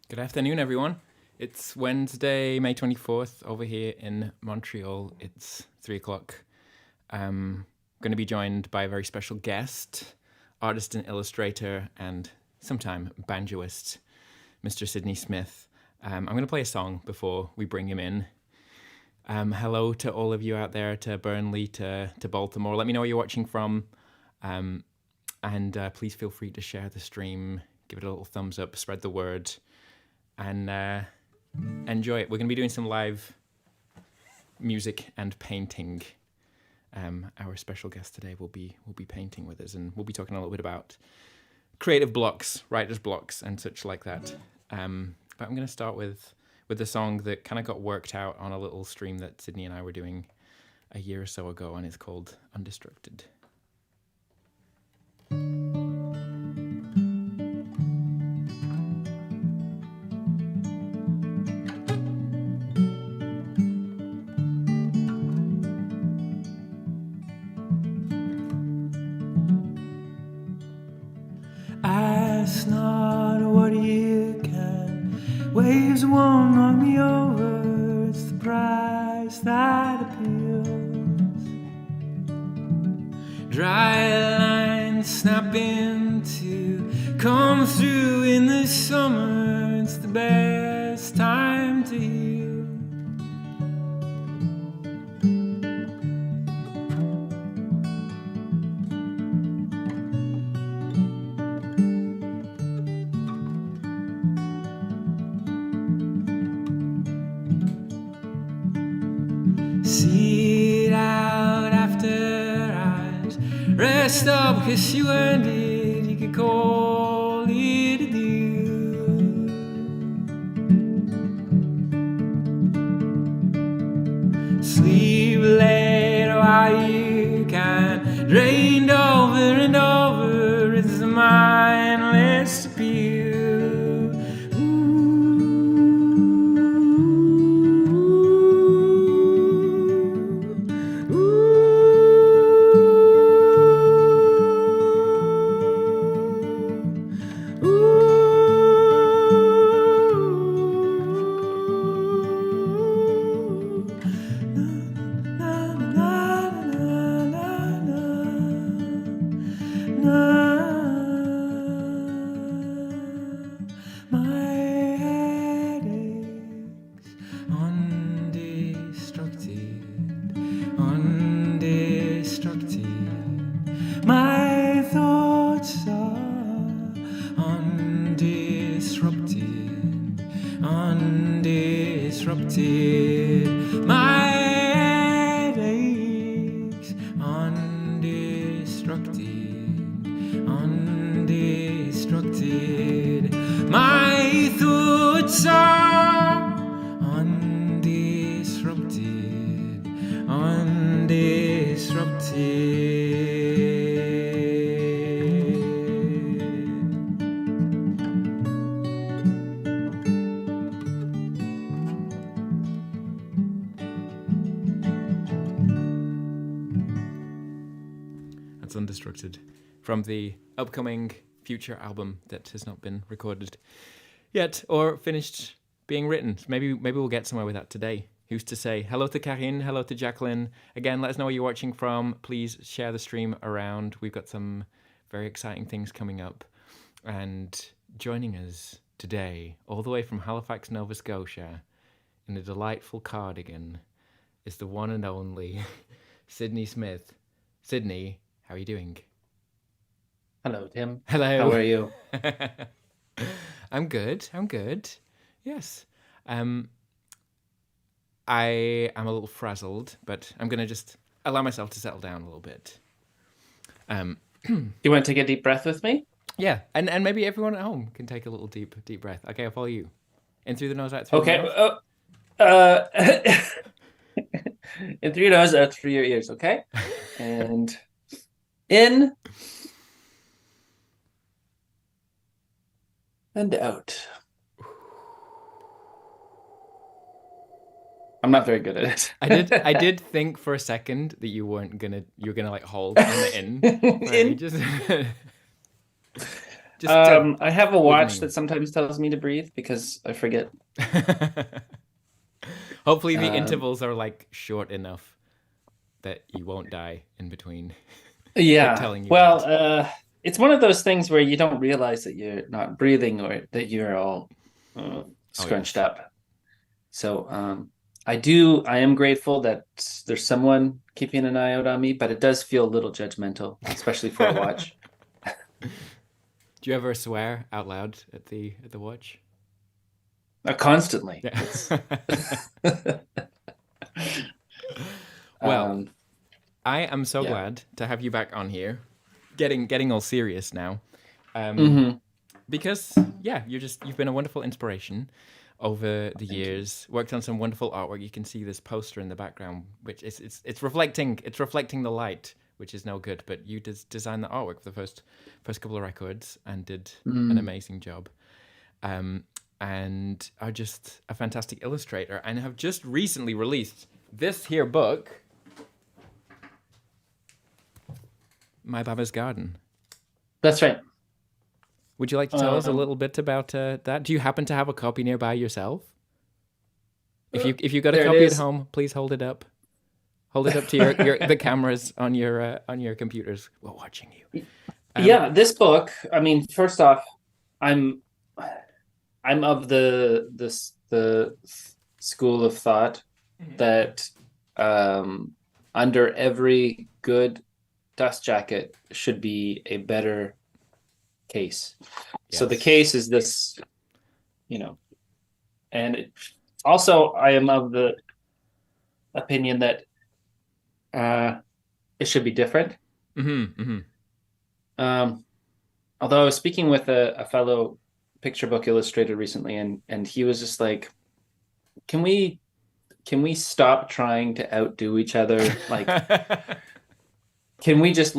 Good afternoon, everyone. It's Wednesday, May 24th, over here in Montreal. It's 3 o'clock. I'm going to be joined by a very special guest, artist and illustrator, and sometime banjoist, Mr. Sydney Smith. I'm going to play a song before we bring him in. Hello to all of you out there, to Burnley, to Baltimore. Let me know where you're watching from. And please feel free to share the stream, give it a little thumbs up, spread the word, and enjoy it. We're going to be doing some live music and painting. Our special guest today will be painting with us, and we'll be talking a little bit about creative blocks, writer's blocks, and such like that. But I'm going to start with a song that kind of got worked out on a little stream that Sydney and I were doing a year or so ago, and it's called Undestructed. Ask not what you can. Waves won't knock me over. It's the price that appeals. Dry lines snapping to come through in the summer. It's the best time to heal. See it out after hours. Rest up, 'cause you earned it. You could call it a deal. Sleep late while you can. Drained over and over. It's a mindless appeal. Undestructed, from the upcoming future album that has not been recorded yet or finished being written. Maybe we'll get somewhere with that today. Who's to say? Hello to Karine, hello to Jacqueline. Again, let us know where you're watching from. Please share the stream around. We've got some very exciting things coming up. And joining us today, all the way from Halifax, Nova Scotia, in a delightful cardigan, is the one and only Sydney Smith. Sydney, how are you doing? Hello, Tim. Hello. How are you? I'm good. Yes. I am a little frazzled, but I'm going to just allow myself to settle down a little bit. You want to take a deep breath with me? Yeah, and maybe everyone at home can take a little deep breath. Okay, I'll follow you. In through the nose, out through the mouth. Okay. In through your nose, out through your ears, okay? And in and out. I'm not very good at it. I did think for a second that you were gonna like hold on the in. In. Just... Just I have a watch me. that sometimes tells me to breathe because I forget. Hopefully the intervals are like short enough that you won't die in between. Yeah. telling you Well, that. it's one of those things where you don't realize that you're not breathing or that you're all scrunched up. So I am grateful that there's someone keeping an eye out on me, but it does feel a little judgmental, especially for a watch. Do you ever swear out loud at the watch? Constantly. Yeah. Well, I am so glad to have you back on here, getting all serious now, because you've been a wonderful inspiration over the years. Worked on some wonderful artwork. You can see this poster in the background, which it's reflecting the light, which is no good. But you designed the artwork for the first couple of records and did an amazing job. And are just a fantastic illustrator and have just recently released this here book, My Baba's Garden. That's right. Would you like to tell us a little bit about that? Do you happen to have a copy nearby yourself? If you got a copy at home, please hold it up. Hold it up to the cameras on your computers. We're watching you. Yeah, this book. I mean, first off, I'm of the school of thought that under every good dust jacket should be a better case. Yes. So the case is this, and also I am of the opinion that it should be different. Although I was speaking with a fellow picture book illustrator recently, and he was just like, can we stop trying to outdo each other? Like, can we just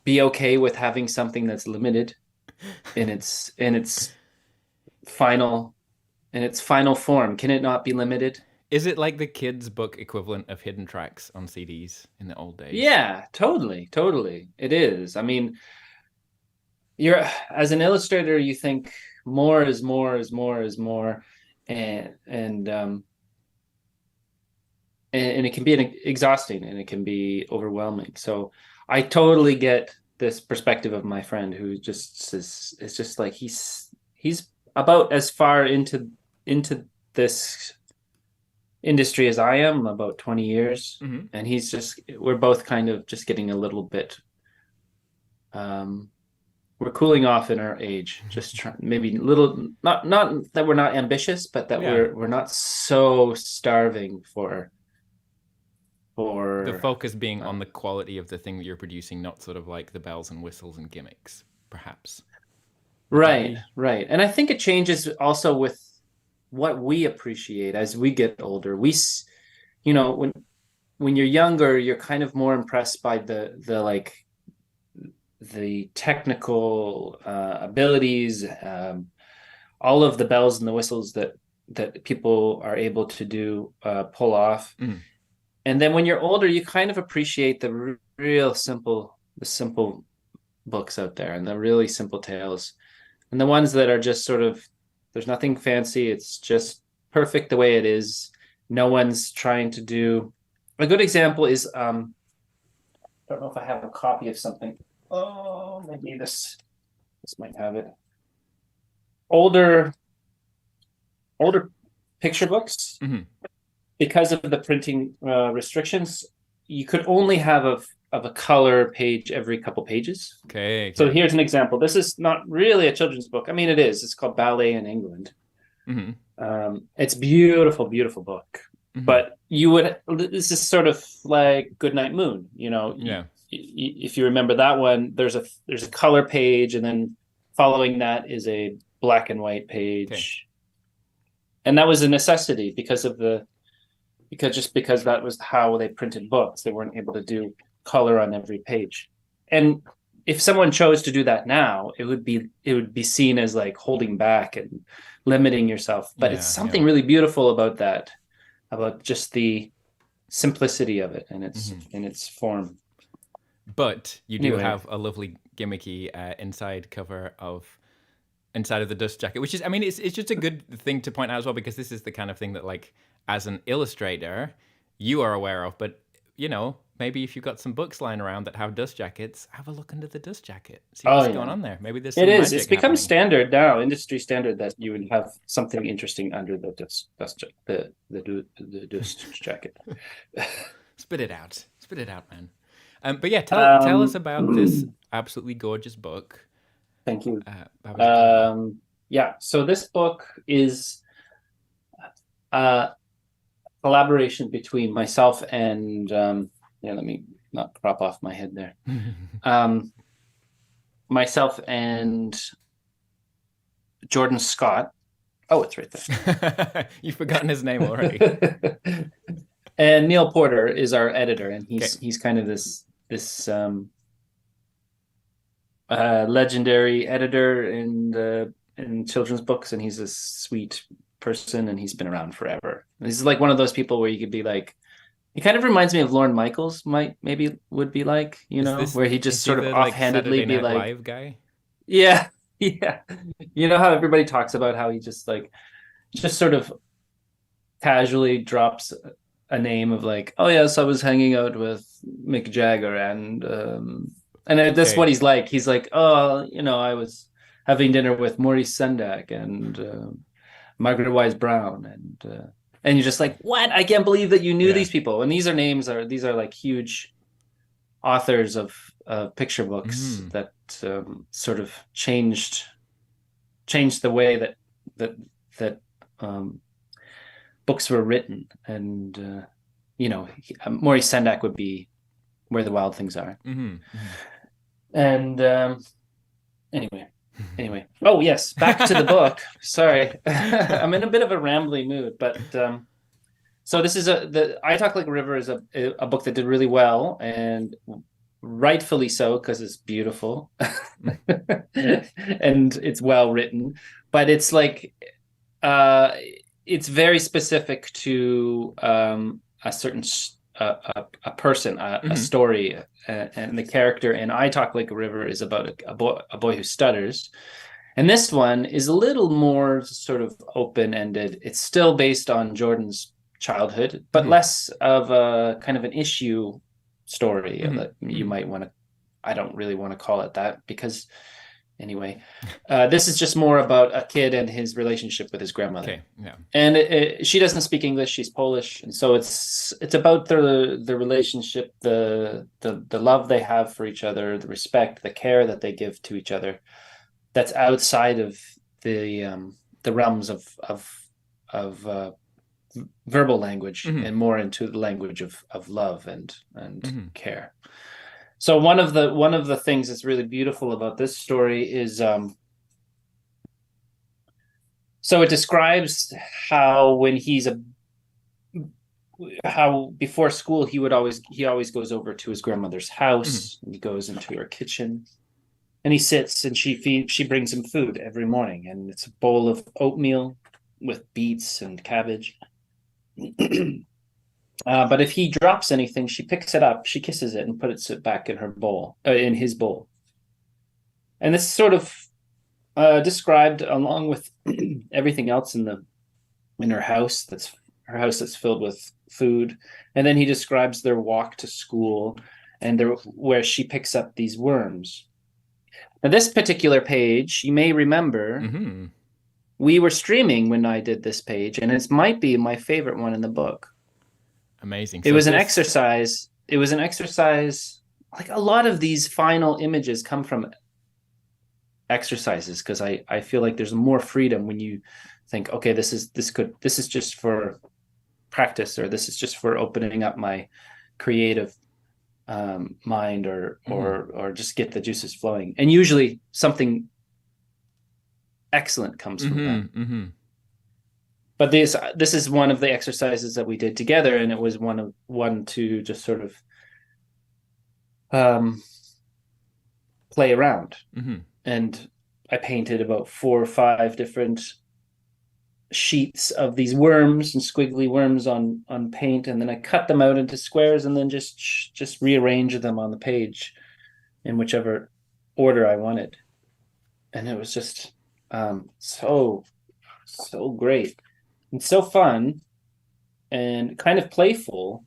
be okay with having something that's limited in its final form? Can it not be limited? Is it like the kids' book equivalent of hidden tracks on CDs in the old days? Yeah, totally. It is. I mean, as an illustrator, you think more is more is more is more, and it can be exhausting and it can be overwhelming. So I totally get this perspective of my friend who just is just like he's about as far into this industry as I am, about 20 years, and we're both kind of just getting a little bit we're cooling off in our age, just maybe a little, not that we're not ambitious, but that we're not so starving for the focus being on the quality of the thing that you're producing, not sort of like the bells and whistles and gimmicks, perhaps. Right. And I think it changes also with what we appreciate as we get older. We, when you're younger, you're kind of more impressed by the technical abilities, all of the bells and the whistles that people are able to do, pull off. And then when you're older, you kind of appreciate the simple books out there and the really simple tales, and the ones that are just sort of, there's nothing fancy. It's just perfect the way it is. No one's trying to do. A good example is, I don't know if I have a copy of something. Oh, maybe this might have it. Older picture books, because of the printing restrictions, you could only have a color page every couple pages. Okay. So here's an example. This is not really a children's book. I mean, it is. It's called Ballet in England. It's beautiful, beautiful book. But this is sort of like Goodnight Moon. Yeah. If you remember that one, there's a color page, and then following that is a black and white page. Okay. And that was a necessity because that was how they printed books. They weren't able to do color on every page. And if someone chose to do that now, it would be seen as like holding back and limiting yourself. But it's something really beautiful about that, about just the simplicity of it and its form. But you do have a lovely gimmicky inside cover of inside of the dust jacket, which is, I mean, it's just a good thing to point out as well, because this is the kind of thing that, like, as an illustrator, you are aware of, but you know, maybe if you've got some books lying around that have dust jackets, have a look under the dust jacket. See what's going on there. Maybe there's some magic It's become happening. standard now, industry standard, that you would have something interesting under the dust jacket. Spit it out, man. But yeah, tell us about this absolutely gorgeous book. Thank you. Yeah, so this book is a collaboration between myself and let me not crop off my head there. Myself and Jordan Scott. Oh, it's right there. You've forgotten his name already. And Neil Porter is our editor, and he's kind of this legendary editor in children's books, and he's a sweet person, and he's been around forever. This is like one of those people where you could be like, he kind of reminds me of Lorne Michaels would be like, you know, where he just sort of offhandedly be like, Live guy? Yeah. You know how everybody talks about how he just sort of casually drops a name of like, oh yes, I was hanging out with Mick Jagger, and that's what he's like. He's like, oh, you know, I was having dinner with Maurice Sendak and Margaret Wise Brown, and you're just like, what? I can't believe that you knew these people. And these are like huge authors of picture books that sort of changed the way that books were written. And you know, Maurice Sendak would be Where the Wild Things Are. And anyway, oh yes, back to the book. Sorry. I'm in a bit of a rambly mood, but so this is I Talk Like a River is a book that did really well, and rightfully so, because it's beautiful and it's well written, but it's like it's very specific to a certain a person, a story, and the character in I Talk Like a River is about a boy who stutters. And this one is a little more sort of open-ended. It's still based on Jordan's childhood, but less of a kind of an issue story that you might want to, I don't really want to call it that, because anyway, this is just more about a kid and his relationship with his grandmother. Okay, yeah. And she doesn't speak English; she's Polish, and so it's about the relationship, the love they have for each other, the respect, the care that they give to each other. That's outside of the realms of verbal language, and more into the language of love and care. So one of the things that's really beautiful about this story is so it describes how how before school he always goes over to his grandmother's house, and he goes into her kitchen, and he sits, and she brings him food every morning, and it's a bowl of oatmeal with beets and cabbage. But if he drops anything, she picks it up, she kisses it, and puts it back in her bowl, in his bowl. And this is sort of described along with everything else in her house. That's her house that's filled with food. And then he describes their walk to school and where she picks up these worms. Now, this particular page, you may remember, we were streaming when I did this page, and it might be my favorite one in the book. Amazing. It was an exercise. It was an exercise. Like a lot of these final images come from exercises, because I feel like there's more freedom when you think, okay, this is just for practice, or this is just for opening up my creative mind, or just get the juices flowing. And usually something excellent comes from that. But this is one of the exercises that we did together, and it was one to just sort of play around. And I painted about 4 or 5 different sheets of these worms and squiggly worms on paint, and then I cut them out into squares, and then just rearrange them on the page in whichever order I wanted. And it was just so great and so fun and kind of playful,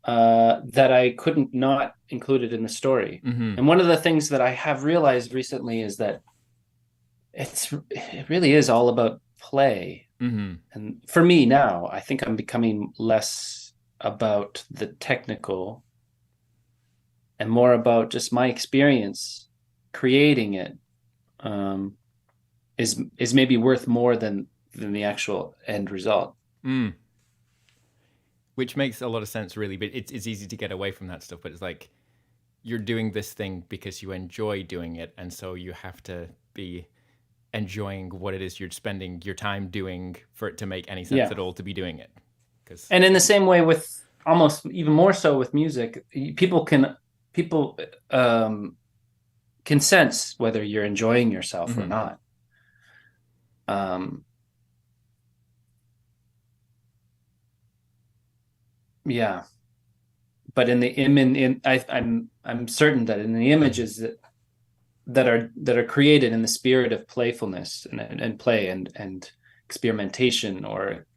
that I couldn't not include it in the story. And one of the things that I have realized recently is that it really is all about play. And for me now, I think I'm becoming less about the technical and more about just my experience creating it, is maybe worth more than the actual end result. Which makes a lot of sense, really. But it's easy to get away from that stuff. But it's like you're doing this thing because you enjoy doing it, and so you have to be enjoying what it is you're spending your time doing for it to make any sense at all to be doing it. And in the same way, with almost even more so with music, people can sense whether you're enjoying yourself or not. Yeah, but I'm certain that in the images that are created in the spirit of playfulness and play and experimentation or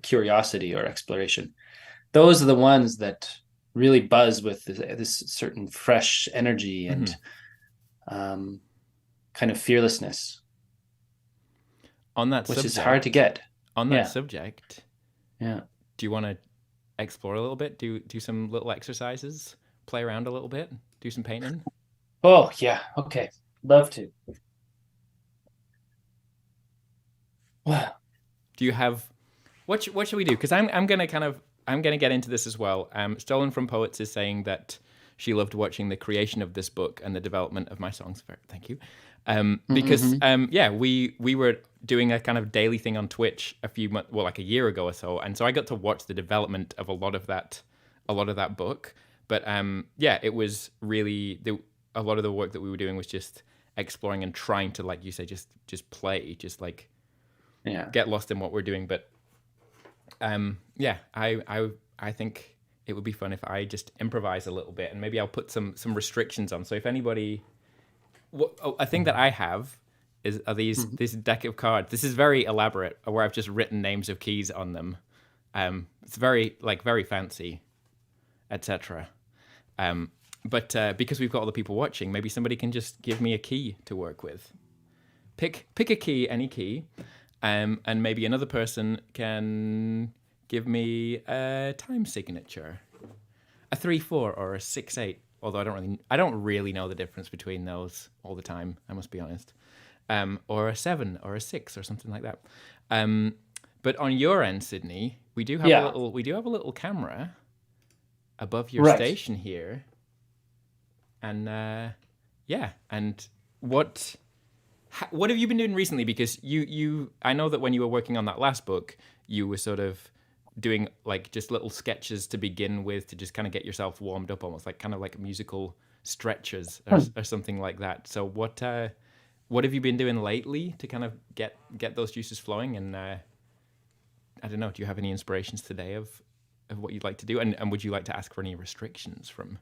curiosity or exploration, those are the ones that really buzz with this certain fresh energy and kind of fearlessness. On that which subject, is hard to get. On that subject, do you want to explore a little bit? Do some little exercises, play around a little bit, do some painting? Oh yeah, okay, love to. Wow. Do you have what should we do? Because I'm gonna get into this as well. Stolen from Poets is saying that she loved watching the creation of this book and the development of my songs. Thank you. Because we were doing a kind of daily thing on Twitch like a year ago or so, and so I got to watch the development of a lot of that book. But it was really a lot of the work that we were doing was just exploring and trying to, like you say, just play, just like get lost in what we're doing. But I think it would be fun if I just improvise a little bit, and maybe I'll put some restrictions on. So if anybody, a thing that I have are this deck of cards. This is very elaborate, where I've just written names of keys on them. It's very fancy, etc. But because we've got all the people watching, maybe somebody can just give me a key to work with. Pick a key, any key, and maybe another person can give me a time signature, a 3/4 or a 6/8. Although I don't really know the difference between those all the time, I must be honest. Or a 7 or a 6 or something like that. But on your end, Sydney, we do have a little camera above your station here. And and what have you been doing recently? Because I know that when you were working on that last book, you were sort of doing like just little sketches to begin with, to just kind of get yourself warmed up, almost like kind of like musical stretches or something like that. So what have you been doing lately to kind of get those juices flowing? And I don't know, do you have any inspirations today of what you'd like to do? And would you like to ask for any restrictions from?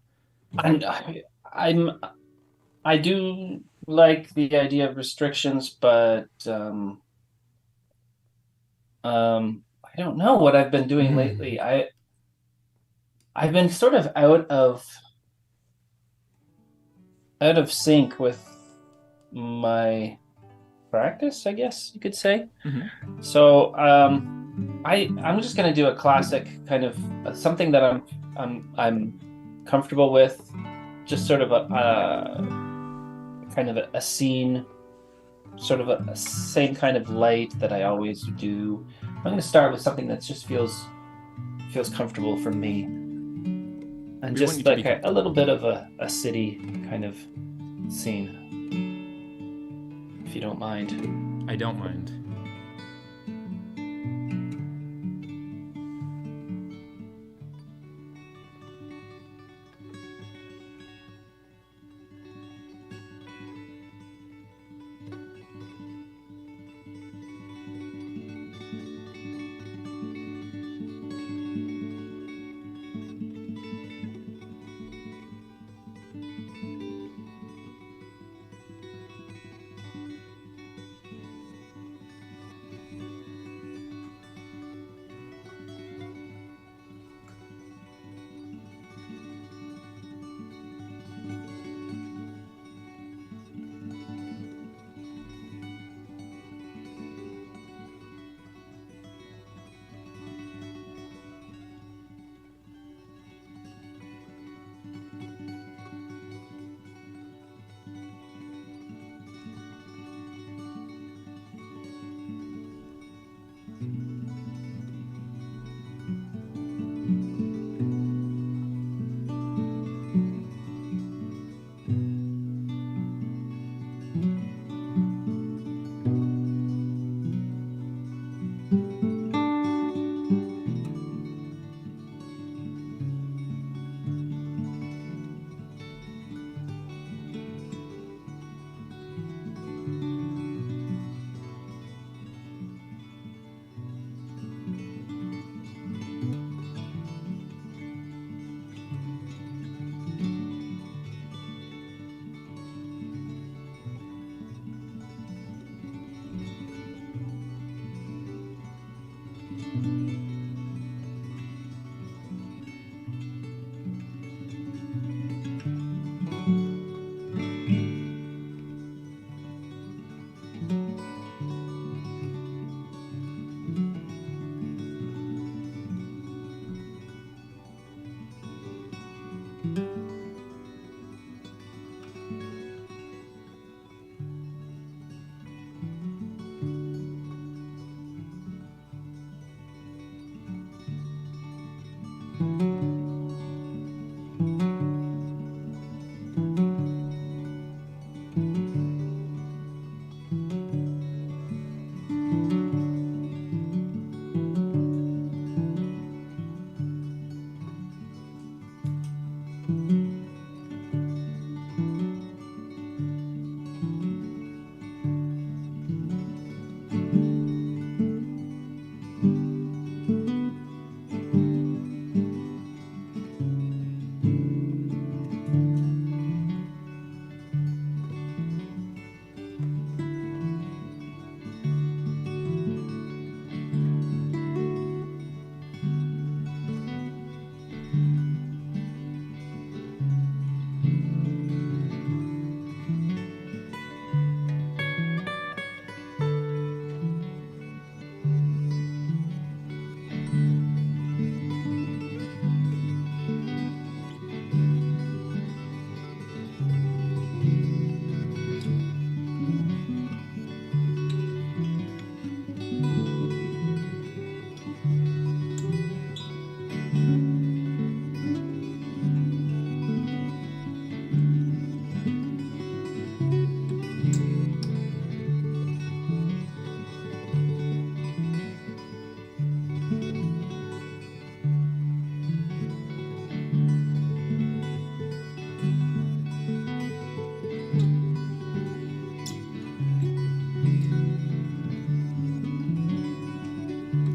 I do like the idea of restrictions, but I don't know what I've been doing lately. I've been sort of out of sync with my practice, I guess you could say. So I'm just gonna do a classic kind of something that I'm comfortable with, just sort of a kind of a scene, sort of a same kind of light that I always do. I'm going to start with something that just feels comfortable for me, and just like a little bit of a city kind of scene, if you don't mind. I don't mind.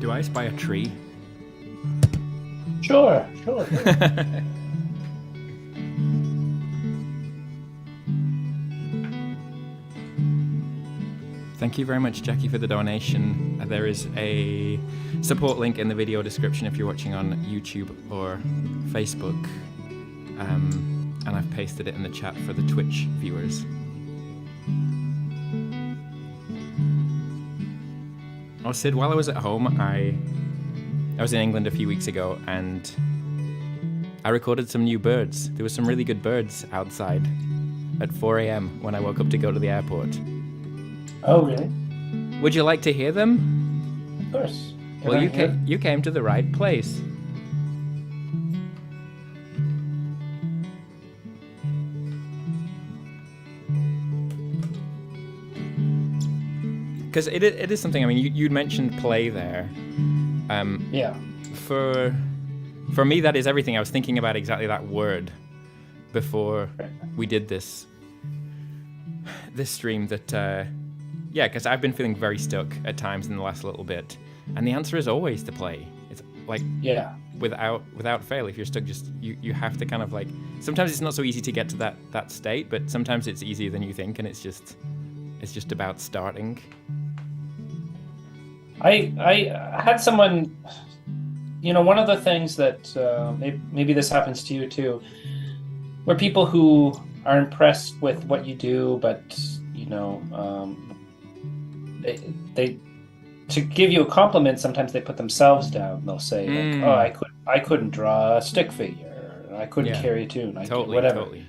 Do I spy a tree? Sure. Thank you very much, Jackie, for the donation. There is a support link in the video description if you're watching on YouTube or Facebook. And I've pasted it in the chat for the Twitch viewers. Oh, Sid, while I was at home, I was in England a few weeks ago, and I recorded some new birds. There were some really good birds outside at 4 a.m. when I woke up to go to the airport. Oh, really? Would you like to hear them? Of course. Well, you came to the right place. Because it is something. I mean, you mentioned play there. Yeah. For me, that is everything. I was thinking about exactly that word before we did this stream. That yeah, because I've been feeling very stuck at times in the last little bit, and the answer is always to play. It's like without fail. If you're stuck, just you have to kind of like. Sometimes it's not so easy to get to that state, but sometimes it's easier than you think, and it's just about starting. I had someone, one of the things that maybe this happens to you too, where people who are impressed with what you do, but they to give you a compliment, sometimes they put themselves down. They'll say, like, "Oh, I couldn't draw a stick figure. I couldn't carry a tune. Whatever." Totally.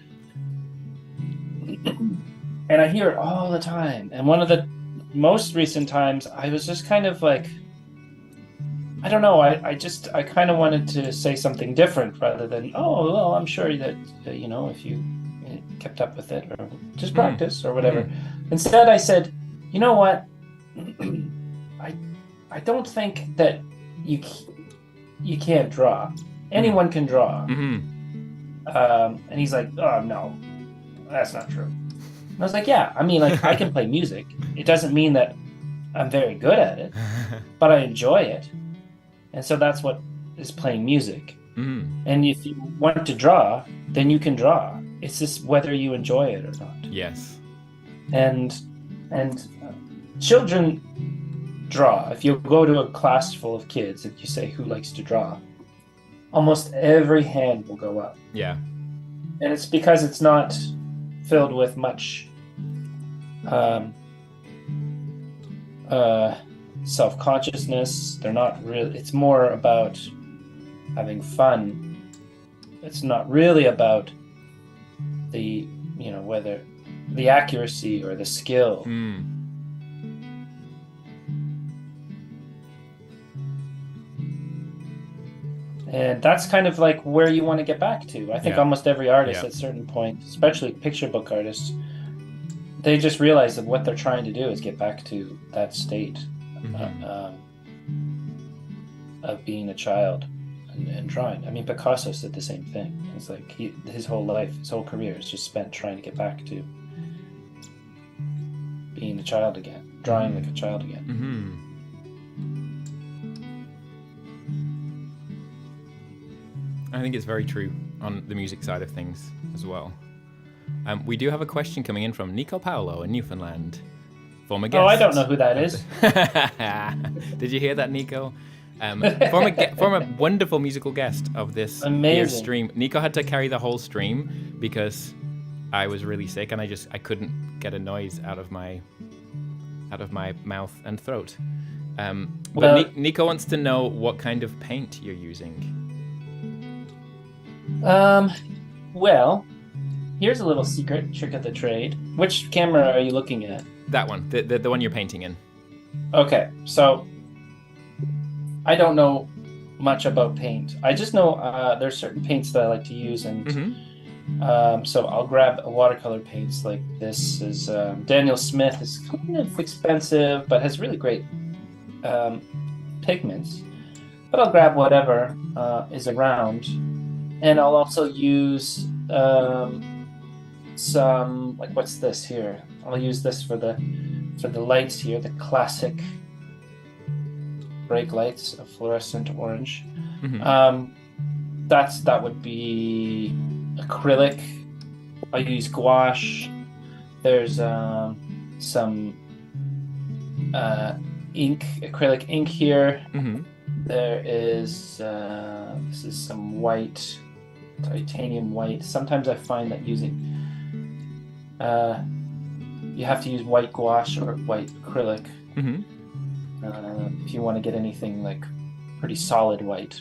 And I hear it all the time. And one of the most recent times, I was just kind of like, I don't know. I kind of wanted to say something different rather than, oh, well, I'm sure that if you kept up with it or just practice or whatever. Instead, I said, you know what? I don't think that you can't draw. Anyone can draw. And he's like, oh no, that's not true. And I was like, yeah, I mean, like, I can play music. It doesn't mean that I'm very good at it, but I enjoy it. And so that's what is playing music. And if you want to draw, then you can draw. It's just whether you enjoy it or not. Yes. And children draw. If you go to a class full of kids and you say, who likes to draw? Almost every hand will go up. Yeah. And it's because it's not filled with much self-consciousness. They're not really. It's more about having fun. It's not really about the whether the accuracy or the skill. And that's kind of like where you want to get back to. I think almost every artist at a certain point, especially picture book artists, they just realize that what they're trying to do is get back to that state of being a child and drawing. I mean, Picasso said the same thing. It's like his whole life, his whole career is just spent trying to get back to being a child again, drawing like a child again. I think it's very true on the music side of things as well. We do have a question coming in from Nico Paolo in Newfoundland. Former guest. Oh, I don't know who that is. Did you hear that, Nico? Former wonderful musical guest of this year's stream. Nico had to carry the whole stream because I was really sick and I couldn't get a noise out of my mouth and throat. But Nico wants to know what kind of paint you're using. Well, here's a little secret trick of the trade. Which camera are you looking at? That one, the one you're painting in. Okay, so I don't know much about paint. I just know there's certain paints that I like to use, and so I'll grab a watercolor paints. Like this is Daniel Smith. Is kind of expensive, but has really great pigments. But I'll grab whatever is around. And I'll also use some, like, what's this here? I'll use this for the lights here, the classic brake lights of fluorescent orange. Mm-hmm. That would be acrylic. I use gouache. There's some ink, acrylic ink here. Mm-hmm. There is this is some white, titanium white. Sometimes I find that using you have to use white gouache or white acrylic Mm-hmm. if you want to get anything like pretty solid white.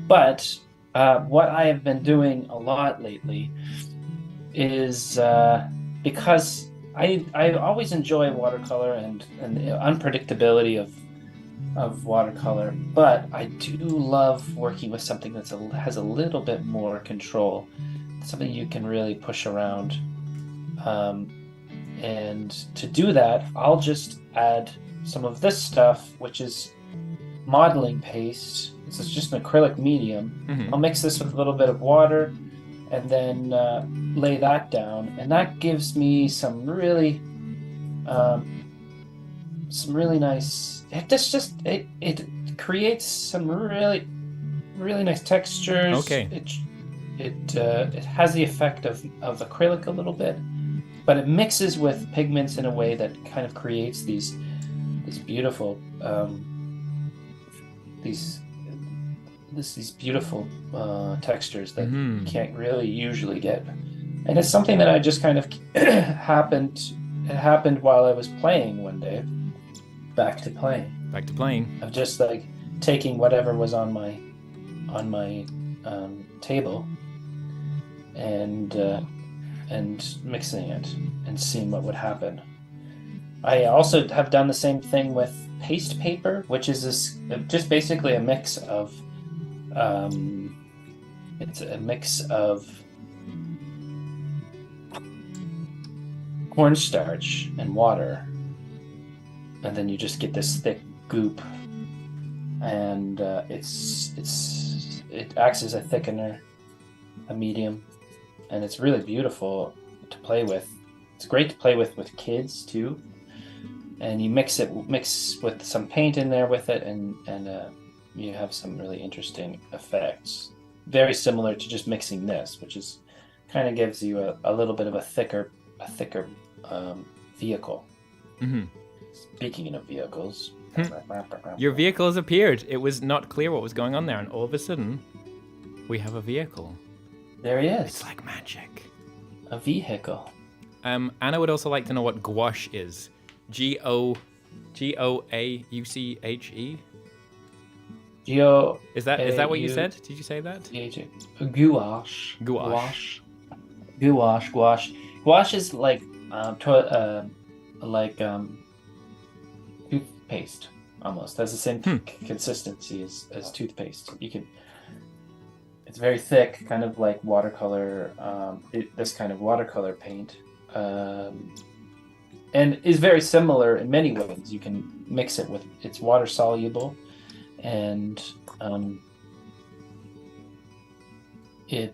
But what I have been doing a lot lately is because I always enjoy watercolor and the unpredictability of watercolor, but I do love working with something that has a little bit more control, something you can really push around. And to do that, I'll just add some of this stuff, which is modeling paste. This is just an acrylic medium. Mm-hmm. I'll mix this with a little bit of water and then lay that down, and that gives me some really nice. It creates some really nice textures. Okay. It has the effect of acrylic a little bit, but it mixes with pigments in a way that kind of creates these beautiful these beautiful textures that you can't really usually get. And it's something that I just kind of it happened while I was playing one day. Back to playing. Of just like taking whatever was on my table and mixing it and seeing what would happen. I also have done the same thing with paste paper, which is just basically a mix of it's a mix of cornstarch and water, and then you just get this thick goop, and it acts as a thickener, a medium, and it's really beautiful to play with. It's great to play with kids too, and you mix with some paint in there with it, and you have some really interesting effects. Very similar to just mixing this, which is kind of gives you a little bit of a thicker vehicle. Mm-hmm. Speaking of vehicles, Your vehicle has appeared. It was not clear what was going on there, and all of a sudden, we have a vehicle. There he is. It's like magic. A vehicle. Anna would also like to know what gouache is. Goauche. Is that what you said? Did you say that? Gouache. Gouache is like toothpaste almost. Has the same consistency as toothpaste. It's very thick, kind of like watercolor. This kind of watercolor paint, and is very similar in many ways. You can mix it with. It's water soluble, and you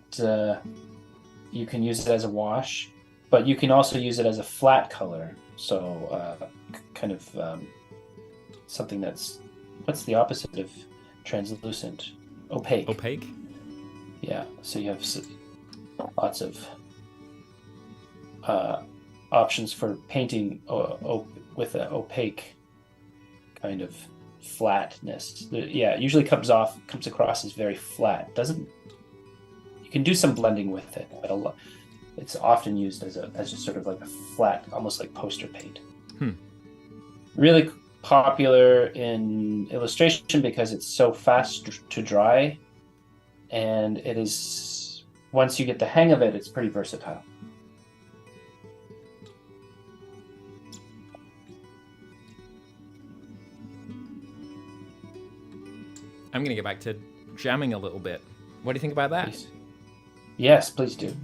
can use it as a wash, but you can also use it as a flat color. So kind of something that's, what's the opposite of translucent? Opaque. Opaque? Yeah, so you have lots of options for painting with an opaque kind of flatness. Yeah, it usually comes across as very flat. You can do some blending with it, but it's often used as just sort of like a flat, almost like poster paint. Really popular in illustration because it's so fast to dry, and it is, once you get the hang of it, it's pretty versatile. I'm going to get back to jamming a little bit. What do you think about that? Please. Yes, please do.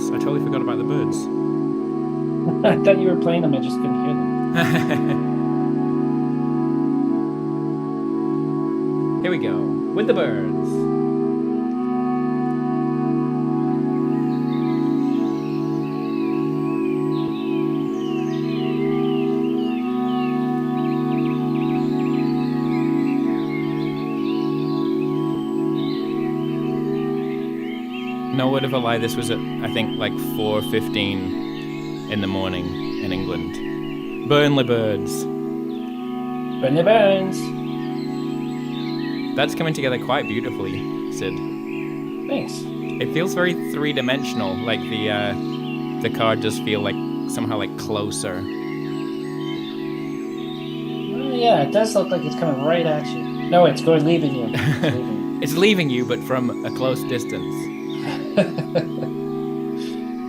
birds. I totally forgot about the birds. I thought you were playing them. I just couldn't hear them. Here we go with the birds. No word of a lie, this was at, I think, like 4:15 in the morning in England. Burnley birds. Burnley birds. That's coming together quite beautifully, Sid. Thanks. It feels very three-dimensional, like the card does feel like somehow like closer. Well, yeah, it does look like it's coming right at you. No, it's going leaving you. It's leaving. It's leaving you, but from a close distance.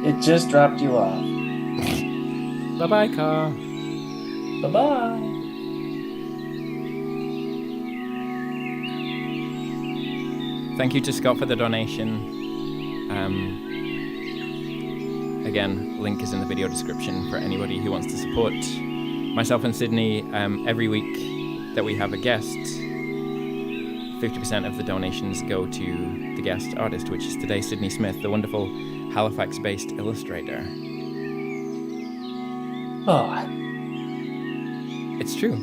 It just dropped you off. Bye-bye, car. Bye-bye. Thank you to Scott for the donation. Again, link is in the video description for anybody who wants to support myself and Sydney. Every week that we have a guest, 50% of the donations go to the guest artist, which is today Sydney Smith, the wonderful Halifax-based illustrator. Oh, it's true.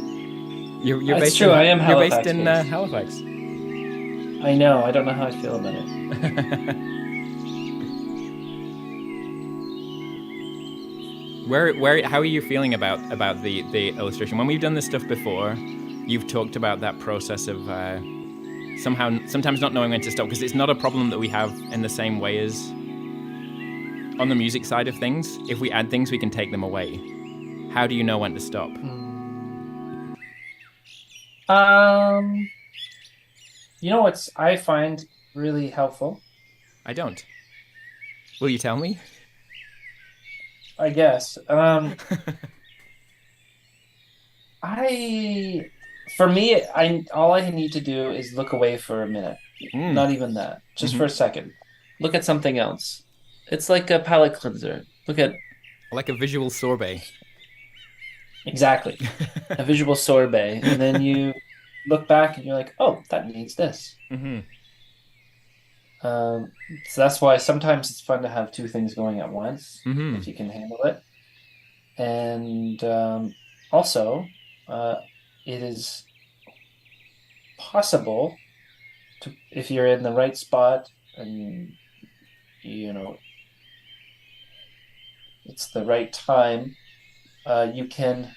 You're it's based true. In, I am You're based Halifax-based. in Halifax. I know. I don't know how I feel about it. How are you feeling about the illustration? When we've done this stuff before, you've talked about that process of sometimes not knowing when to stop, because it's not a problem that we have in the same way as on the music side of things. If we add things, we can take them away. How do you know when to stop? You know what's I find really helpful? I don't. Will you tell me? I guess. For me, all I need to do is look away for a minute. Not even that. Just for a second. Look at something else. It's like a palate cleanser. Look at... Like a visual sorbet. Exactly. A visual sorbet. And then you look back and you're like, oh, that needs this. So that's why sometimes it's fun to have two things going at once, if you can handle it. And also, it is possible to, if you're in the right spot and it's the right time, you can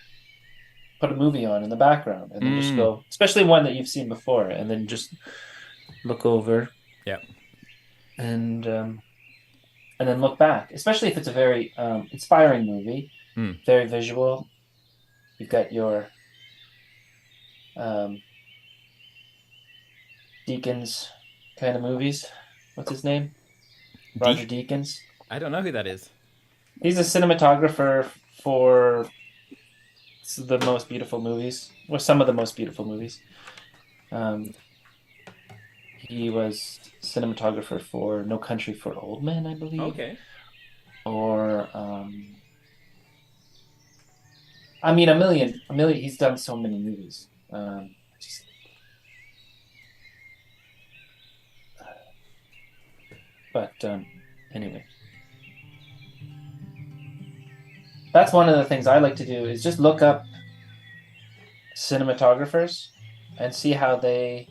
put a movie on in the background and then just go, especially one that you've seen before, and then just look over. Yeah. And then look back, especially if it's a very inspiring movie, very visual. You've got your Deakins kind of movies. What's his name? Roger Deakins. I don't know who that is. He's a cinematographer for the most beautiful movies, or some of the most beautiful movies. He was cinematographer for No Country for Old Men, I believe. Okay. Or, I mean, a million. He's done so many movies. Anyway. That's one of the things I like to do, is just look up cinematographers and see how they,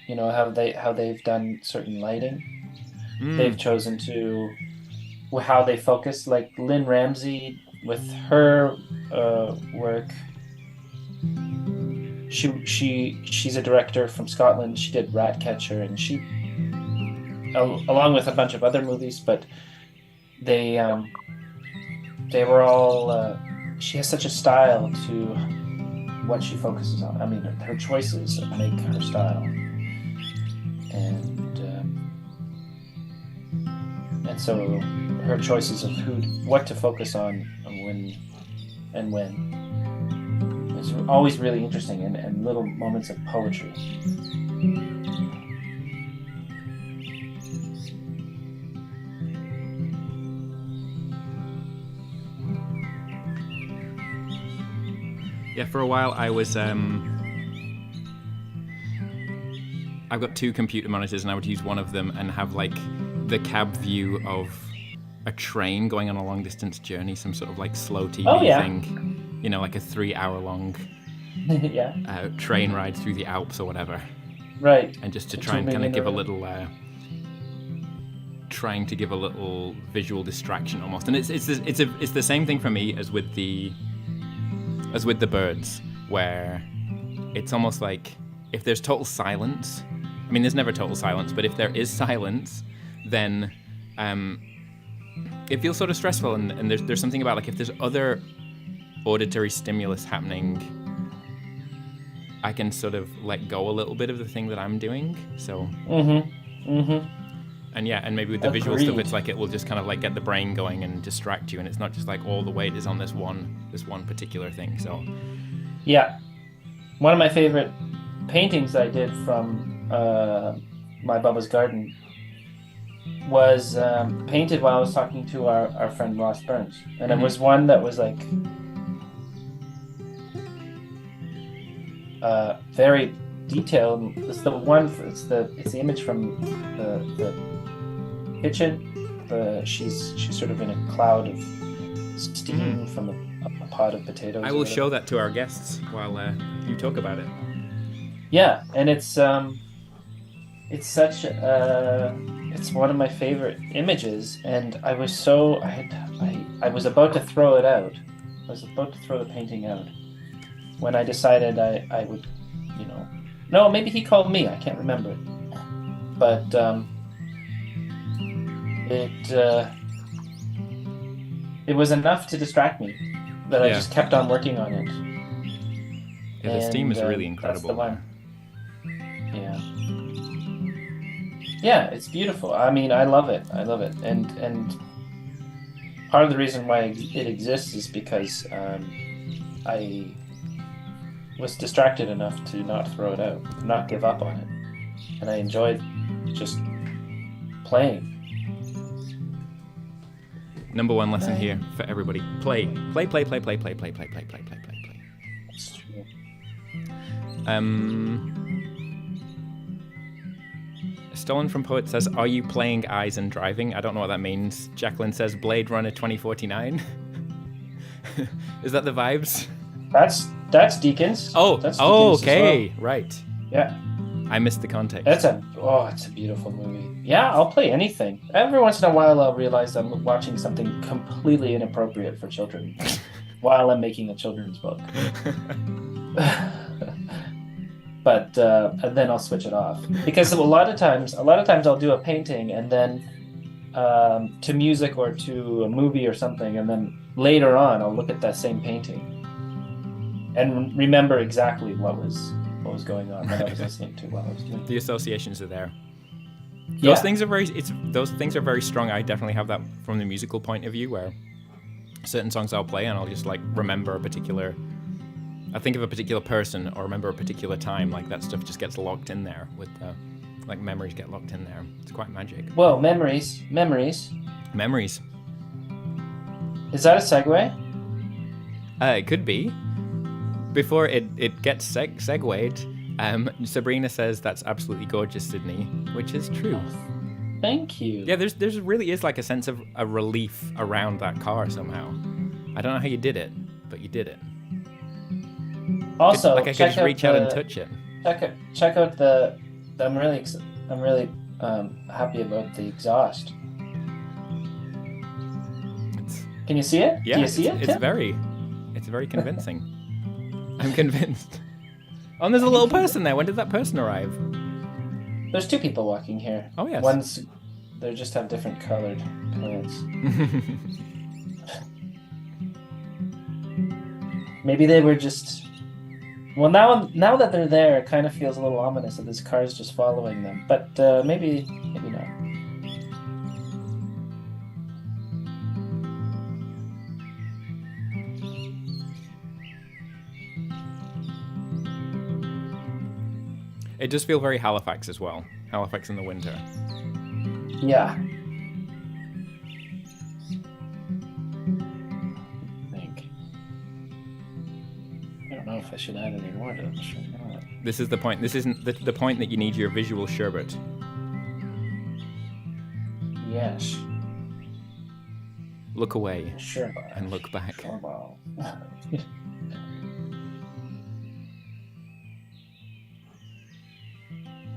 how they've done certain lighting. They've chosen to, how they focus, like Lynn Ramsey with her work. She's a director from Scotland. She did Ratcatcher, and she, along with a bunch of other movies, but they were all. She has such a style to what she focuses on. I mean, her choices make her style, and so her choices of what to focus on when is always really interesting, and little moments of poetry. Yeah, for a while I was I've got 2 computer monitors, and I would use one of them and have like the cab view of a train going on a long distance journey, some sort of like slow TV thing, you know, like a 3-hour long train ride through the Alps or whatever. Right. And just to try and kind of give a little, trying to give a little visual distraction almost. And it's the same thing for me as with the birds, where it's almost like if there's total silence. I mean, there's never total silence, but if there is silence, then it feels sort of stressful, and there's something about like if there's other auditory stimulus happening, I can sort of let go a little bit of the thing that I'm doing. So and yeah, and maybe with the visual stuff, it's like it will just kind of like get the brain going and distract you, and it's not just like all the weight is on this one particular thing. So yeah, one of my favorite paintings I did from my Bubba's garden was painted while I was talking to our friend Ross Burns, and it was one that was like very detailed. It's the image from the kitchen. She's sort of in a cloud of steam from a pot of potatoes. I will show that to our guests while you talk about it. Yeah, and it's such it's one of my favorite images, and I was I was about to throw it out. I was about to throw the painting out when I decided I would, you know, no, maybe he called me. I can't remember, but it was enough to distract me that I just kept on working on it. Yeah, the steam is really incredible. That's the one. Yeah, it's beautiful. I mean, I love it, and part of the reason why it exists is because I was distracted enough to not throw it out, not give up on it, and I enjoyed just playing. Number 1 lesson here for everybody: play. That's true. Stolen from Poet says, "Are you playing Eyes and driving?" I don't know what that means. Jacqueline says, "Blade Runner 2049." Is that the vibes? That's Deacons. Oh, that's Deacons okay, as well. right. Yeah, I missed the context. it's a beautiful movie. Yeah, I'll play anything. Every once in a while, I'll realize I'm watching something completely inappropriate for children while I'm making a children's book. But and then I'll switch it off, because a lot of times I'll do a painting and then to music or to a movie or something, and then later on I'll look at that same painting and remember exactly what was going on, what I was listening to while I was doing it. The associations are there. Yeah. Those things are very strong. I definitely have that from the musical point of view, where certain songs I'll play and I'll just like remember I think of a particular person or remember a particular time. Like that stuff just gets locked in there with like memories get locked in there. It's quite magic. Whoa, memories. Memories. Is that a segue? It could be. Before it gets segued, Sabrina says that's absolutely gorgeous, Sydney, which is true. Thank you. Yeah, there's really is like a sense of a relief around that car somehow. I don't know how you did it, but you did it. Also, I could just reach out and touch it. Check out the. I'm really happy about the exhaust. Can you see it? Yeah, do you see it? It's very convincing. I'm convinced. Oh, and there's a little person there. When did that person arrive? There's 2 people walking here. Oh yes. They just have different colored plants. Maybe they were just. Well, now that they're there, it kind of feels a little ominous that this car is just following them. But maybe not. It does feel very Halifax as well. Halifax in the winter. Yeah. I don't know if I should add any more to this or not. This is the point. This isn't the point that you need your visual sherbet. Yes. Look away Sure. and look back. Sure.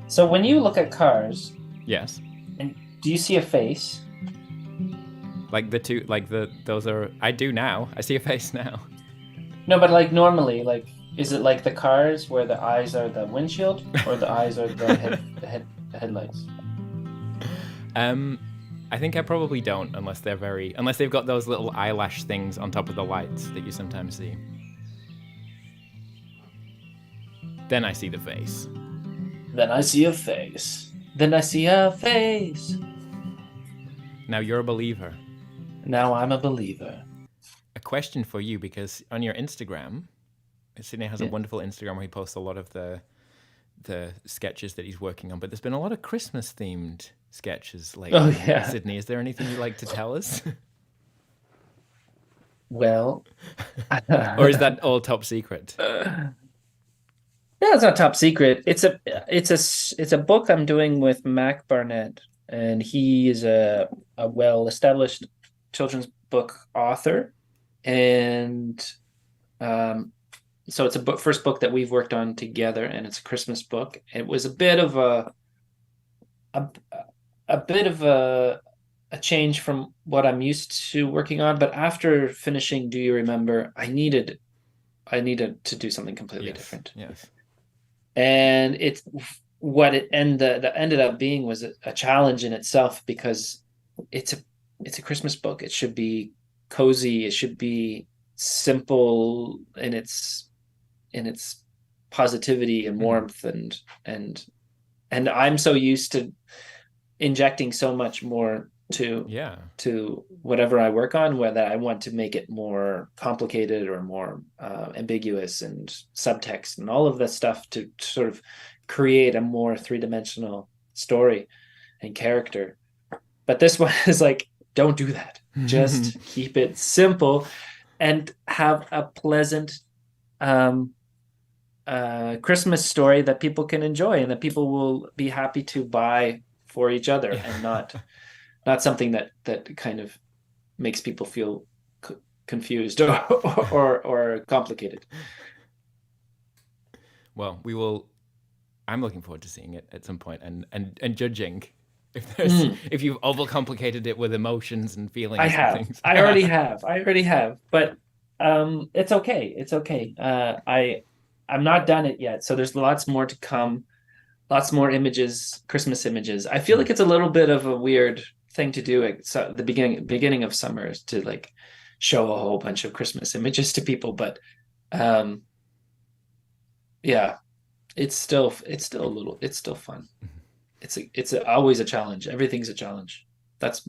So when you look at cars, Yes. and do you see a face? Like the two, like those are. I do now. I see a face now. No, but like normally, like is it like the cars where the eyes are the windshield, or the eyes are the headlights? I think I probably don't, unless they've got those little eyelash things on top of the lights that you sometimes see. Then I see the face. Then I see a face. Then I see a face. Now you're a believer. Now I'm a believer. A question for you, because on your Instagram, Sydney has a wonderful Instagram where he posts a lot of the sketches that he's working on, but there's been a lot of Christmas themed sketches lately. Oh yeah. Sydney, is there anything you'd like to tell us? Well, or is that all top secret? Yeah, it's not top secret. It's a book I'm doing with Mac Barnett, and he is a well-established children's book author, and so it's a first book that we've worked on together, and it's a Christmas book. It was a bit of a change from what I'm used to working on, but after finishing Do You Remember, I needed to do something completely different. Yes. And it's what it ended up being was a challenge in itself, because it's a Christmas book. It should be cozy. It should be simple in its positivity and warmth, and I'm so used to injecting so much more to whatever I work on, whether I want to make it more complicated or more ambiguous, and subtext and all of that stuff to sort of create a more three-dimensional story and character. But this one is like, don't do that. Just keep it simple and have a pleasant Christmas story that people can enjoy and that people will be happy to buy for each other, and not something that kind of makes people feel confused or complicated. Well, I'm looking forward to seeing it at some point and judging if you've overcomplicated it with emotions and feelings. I have. And things. I already have. But it's okay. It's okay. I'm not done it yet. So there's lots more to come. Lots more images, Christmas images. I feel like it's a little bit of a weird thing to do at the beginning of summer, is to like show a whole bunch of Christmas images to people. But yeah, it's still fun. It's always a challenge. Everything's a challenge. That's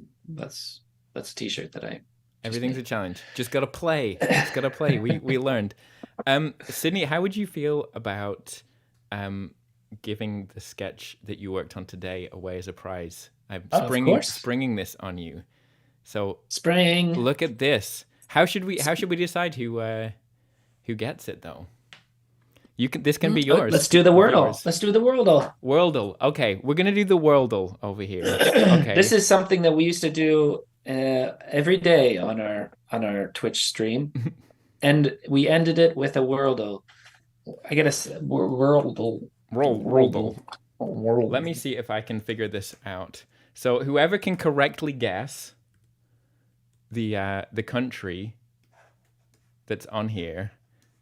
a t-shirt that I. Everything's a challenge. Just gotta play. Just gotta play. We learned. Sydney, how would you feel about giving the sketch that you worked on today away as a prize? I'm springing this on you. So spring. Look at this. How should we decide who gets it though? This can be yours. Let's do the Wordle. Let's do the Wordle. Wordle. Okay, we're gonna do the Wordle over here. Okay. This is something that we used to do every day on our Twitch stream, and we ended it with a Wordle. I get a Wordle. Let me see if I can figure this out. So whoever can correctly guess the country that's on here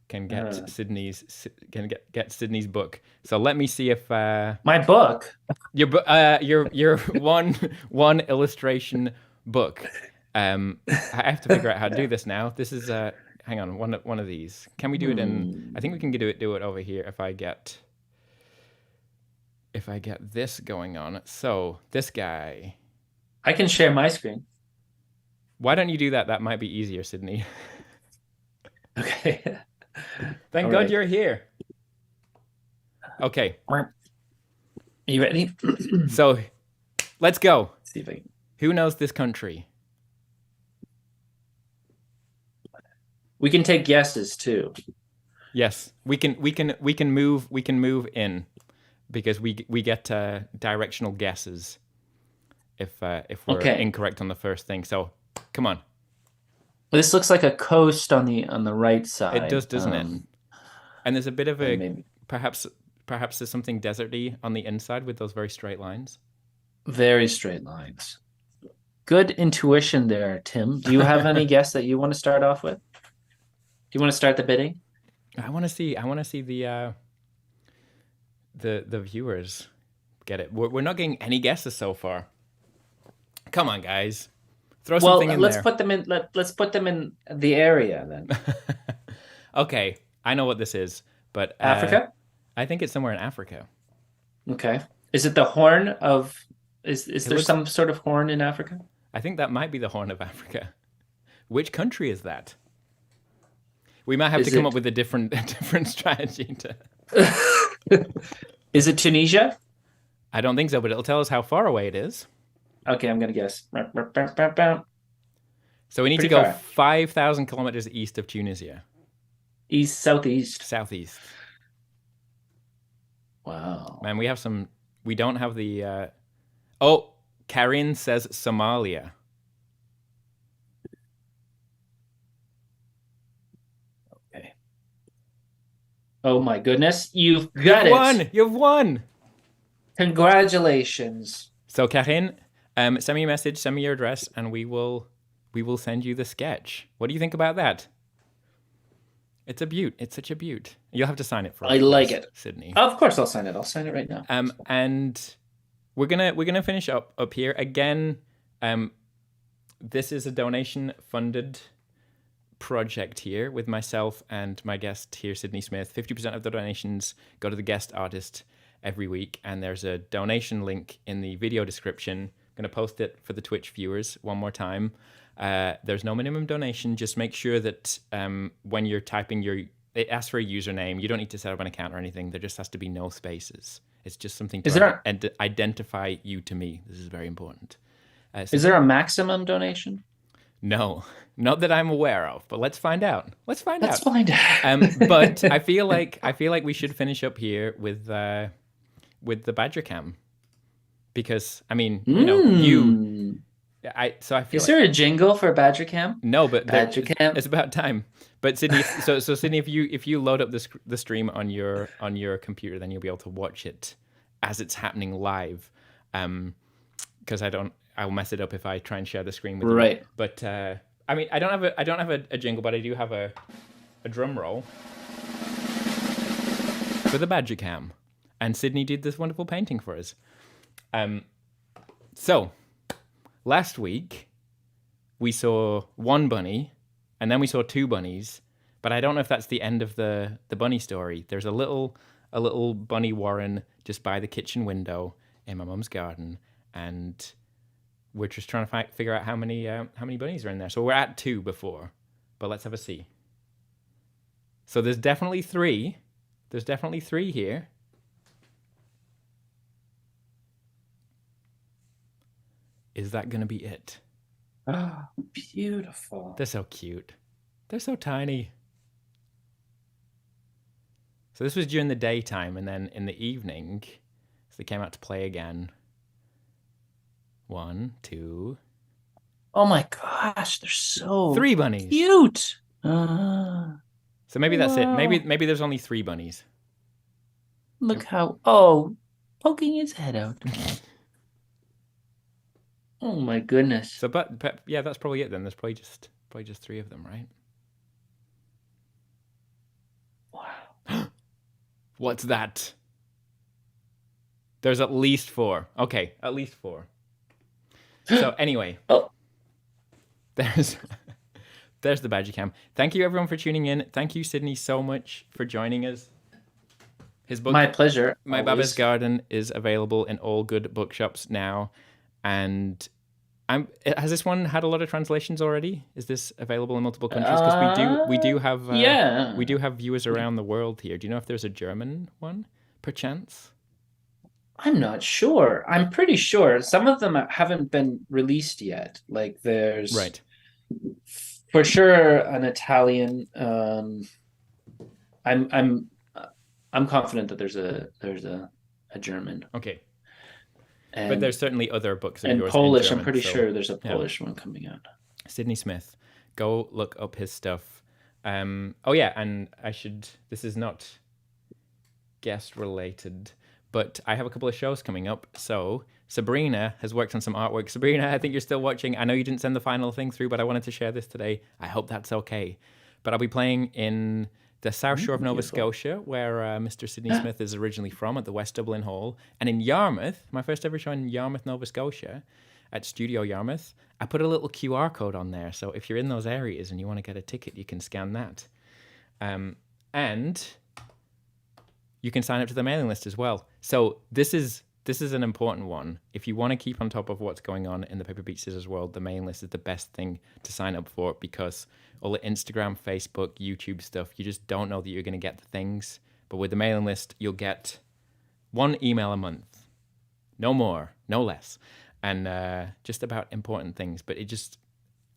can get Sydney's book. So let me see if my book, your one illustration book. I have to figure out how to do this now. This is hang on, one of these. Can we do it in? I think we can do it over here if I get this going on. So this guy. I can share my screen. Why don't you do that? That might be easier, Sydney. Okay. Thank God you're here. Okay. Are you ready? So let's go. Let's see if I can. Who knows this country? We can take guesses too. Yes, we can move in because we get directional guesses if we're incorrect on the first thing. So come on. This looks like a coast on the right side. It does, doesn't it? And there's a bit of a maybe. perhaps there's something deserty on the inside with those very straight lines. Very straight lines. Good intuition there, Tim. Do you have any guess that you want to start off with? Do you want to start the bidding? I want to see the viewers get it. We're not getting any guesses so far. Come on, guys. Throw something in let's there. Put them in. Let's put them in the area then. Okay, I know what this is, but Africa. I think it's somewhere in Africa. Okay. Is it the Horn of? Is there some sort of horn in Africa? I think that might be the Horn of Africa. Which country is that? We might have to come up with a different strategy to. Is it Tunisia? I don't think so, but it'll tell us how far away it is. Okay, I'm gonna guess. So we need to go 5,000 kilometers east of Tunisia. East, southeast. Southeast. Wow. Man, we have some. We don't have the. Oh, Karin says Somalia. Okay. Oh my goodness, you've got it. You've won. Congratulations. So Karin, send me a message, send me your address, and we will send you the sketch. What do you think about that? It's a beaut. It's such a beaut. You'll have to sign it for us. I like it, Sydney. Of course, I'll sign it. I'll sign it right now. And we're gonna finish up here again. This is a donation funded project here with myself and my guest here, Sydney Smith. 50% of the donations go to the guest artist every week, and there's a donation link in the video description. I'm going to post it for the Twitch viewers one more time. There's no minimum donation. Just make sure that when you're typing it asks for a username. You don't need to set up an account or anything. There just has to be no spaces. It's just something to identify you to me. This is very important. Is there a maximum donation? No, not that I'm aware of, but let's find out. Let's find out. But I feel like we should finish up here with the BANDCAMP, because I mean, you know, I feel. Is there a jingle for BANDCAMP? No, but BANDCAMP. It's about time. But Sydney, so Sydney, if you load up the stream on your computer, then you'll be able to watch it as it's happening live. Because I'll mess it up if I try and share the screen with you. Right. But I mean, I don't have a jingle, but I do have a drum roll for the BANDCAMP. And Sydney did this wonderful painting for us. So last week we saw one bunny, and then we saw two bunnies. But I don't know if that's the end of the bunny story. There's a little bunny warren just by the kitchen window in my mum's garden, and we're just trying to figure out how many bunnies are in there. So we're at 2 before, but let's have a see. So there's definitely 3. There's definitely 3 here. Is that going to be it? Oh, beautiful. They're so cute. They're so tiny. So this was during the daytime, and then in the evening, so they came out to play again. 1, 2. Oh my gosh, they're so 3 bunnies. Cute. So maybe that's it. Maybe there's only 3 bunnies. Look how poking his head out. Oh my goodness. So but yeah, that's probably it then. There's probably just 3 of them, right? Wow. What's that? There's at least 4. Okay, at least 4. So anyway, there's the BANDCAMP. Thank you everyone for tuning in. Thank you, Sydney, so much for joining us. His book, my pleasure. My always. Baba's Garden, is available in all good bookshops now. And has this one had a lot of translations already? Is this available in multiple countries? Because we do have viewers around the world here. Do you know if there's a German one, perchance? I'm not sure. I'm pretty sure some of them haven't been released yet. Like there's right, for sure an Italian. I'm confident that there's a German. Okay. But And there's certainly other books of and yours Polish. in German. I'm pretty So, sure there's a yeah. Polish one coming out. Sydney Smith. Go look up his stuff. Oh yeah, and this is not guest related, but I have a couple of shows coming up. So Sabrina has worked on some artwork. Sabrina, I think you're still watching. I know you didn't send the final thing through, but I wanted to share this today. I hope that's okay. But I'll be playing in the South Shore of Nova Scotia, where Mr. Sydney Smith is originally from, at the West Dublin Hall. And in Yarmouth, my first ever show in Yarmouth, Nova Scotia, at Studio Yarmouth, I put a little QR code on there. So if you're in those areas and you want to get a ticket, you can scan that. And you can sign up to the mailing list as well. So this is an important one. If you want to keep on top of what's going on in the paper beat scissors world, the mailing list is the best thing to sign up for, because all the Instagram, Facebook, YouTube stuff, you just don't know that you're going to get the things. But with the mailing list, you'll get one email a month. No more, no less. And just about important things. But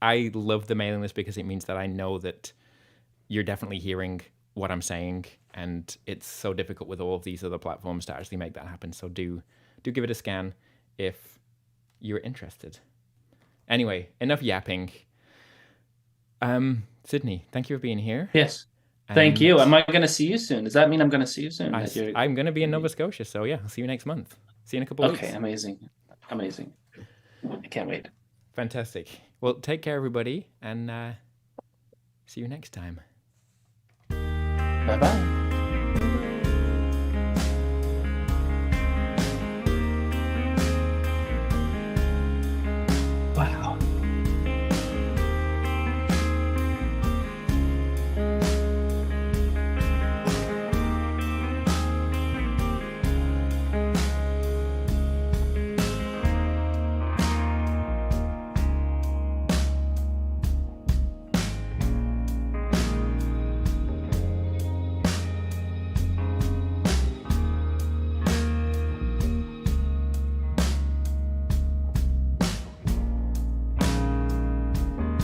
I love the mailing list because it means that I know that you're definitely hearing what I'm saying. And it's so difficult with all of these other platforms to actually make that happen. So do give it a scan if you're interested. Anyway, enough yapping. Sydney, thank you for being here. Yes. Thank you. Am I going to see you soon? Does that mean I'm going to see you soon? I'm going to be in Nova Scotia. So yeah, I'll see you next month. See you in a couple of weeks. Okay, amazing. I can't wait. Fantastic. Well, take care, everybody. And see you next time. Bye-bye.